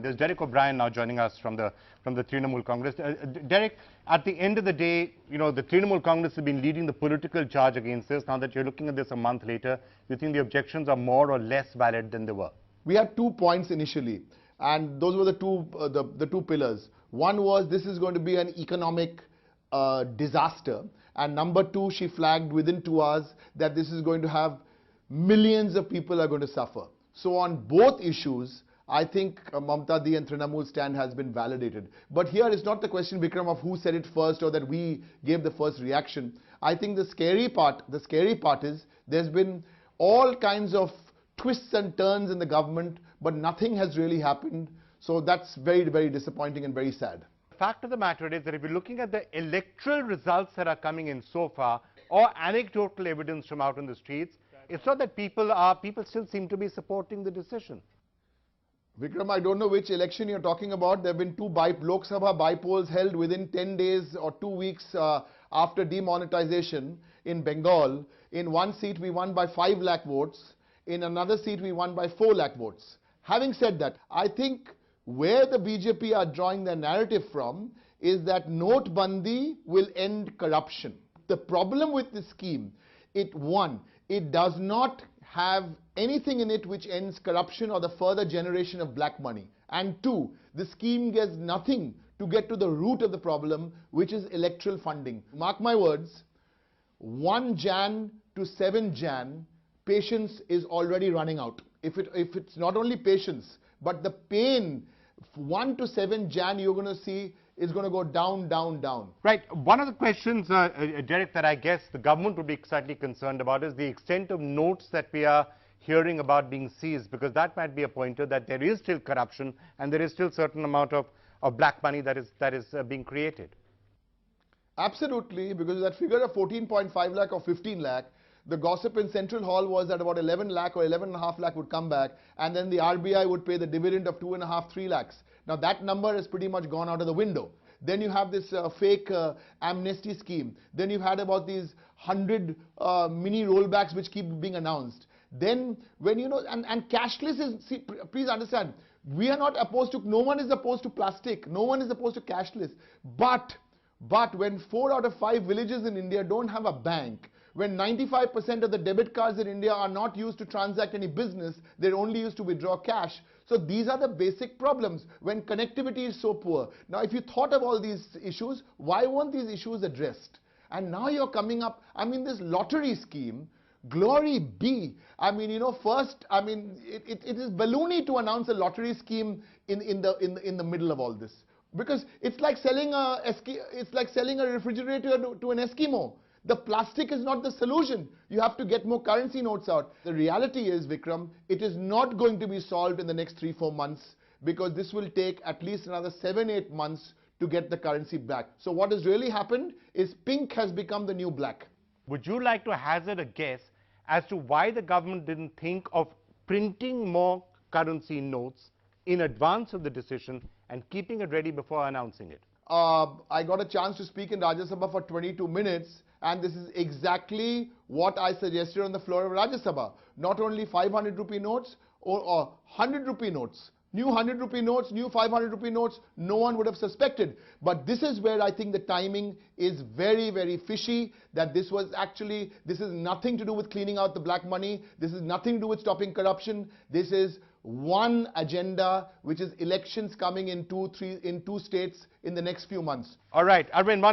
There's Derek O'Brien now joining us from the Trinamool Congress. Derek, at the end of the day, you know, the Trinamool Congress has been leading the political charge against this. Now that you're looking at this a month later, do you think the objections are more or less valid than they were? We had 2 points initially, and those were the two pillars. One was this is going to be an economic disaster, and number 2, she flagged within 2 hours that this is going to have millions of people are going to suffer. So on both issues, I think Mamta Di and Trinamool stand has been validated. But here it's not the question, Vikram, of who said it first or that we gave the first reaction. I think the scary part is there's been all kinds of twists and turns in the government, but nothing has really happened. So that's very, very disappointing and very sad. The fact of the matter is that if you're looking at the electoral results that are coming in so far, or anecdotal evidence from out in the streets, it's not that people still seem to be supporting the decision. Vikram, I don't know which election you're talking about. There have been 2 Lok Sabha by-polls held within 10 days or 2 weeks after demonetization in Bengal. In one seat, we won by 5 lakh votes. In another seat, we won by 4 lakh votes. Having said that, I think where the BJP are drawing their narrative from is that Notbandi will end corruption. The problem with this scheme, it does not have anything in it which ends corruption or the further generation of black money. And 2, the scheme gets nothing to get to the root of the problem, which is electoral funding. Mark my words, 1 Jan to 7 Jan, patience is already running out. If it's not only patience, but the pain, 1 to 7 Jan, you're going to see is going to go down, down, down. Right. One of the questions, Derek, that I guess the government would be slightly concerned about is the extent of notes that we are hearing about being seized, because that might be a pointer that there is still corruption and there is still certain amount of black money that is being created. Absolutely, because that figure of 14.5 lakh or 15 lakh, the gossip in Central Hall was that about 11 lakh or 11.5 lakh would come back, and then the RBI would pay the dividend of 2.5, 3 lakhs. Now that number has pretty much gone out of the window. Then you have this fake amnesty scheme. Then you've had about these 100 mini rollbacks which keep being announced. Then when you know, and cashless is, see, please understand, we are not opposed to, no one is opposed to plastic, no one is opposed to cashless. But when 4 out of 5 villages in India don't have a bank, when 95% of the debit cards in India are not used to transact any business, they're only used to withdraw cash. So these are the basic problems when connectivity is so poor. Now if you thought of all these issues, why weren't these issues addressed? And now you're coming up, I mean, this lottery scheme, glory be. I mean, you know, first, I mean, it is balloony to announce a lottery scheme in the middle of all this. Because it's like selling a refrigerator to an Eskimo. The plastic is not the solution. You have to get more currency notes out. The reality is, Vikram, it is not going to be solved in the next 3-4 months, because this will take at least another 7-8 months to get the currency back. So what has really happened is pink has become the new black. Would you like to hazard a guess as to why the government didn't think of printing more currency notes in advance of the decision and keeping it ready before announcing it? I got a chance to speak in Rajya Sabha for 22 minutes, and this is exactly what I suggested on the floor of Rajya Sabha. Not only 500 rupee notes or 100 rupee notes. New 100 rupee notes, new 500 rupee notes, no one would have suspected. But this is where I think the timing is very, very fishy, that this is nothing to do with cleaning out the black money. This is nothing to do with stopping corruption. This is one agenda, which is elections coming in 2 states in the next few months. All right, Arvind, one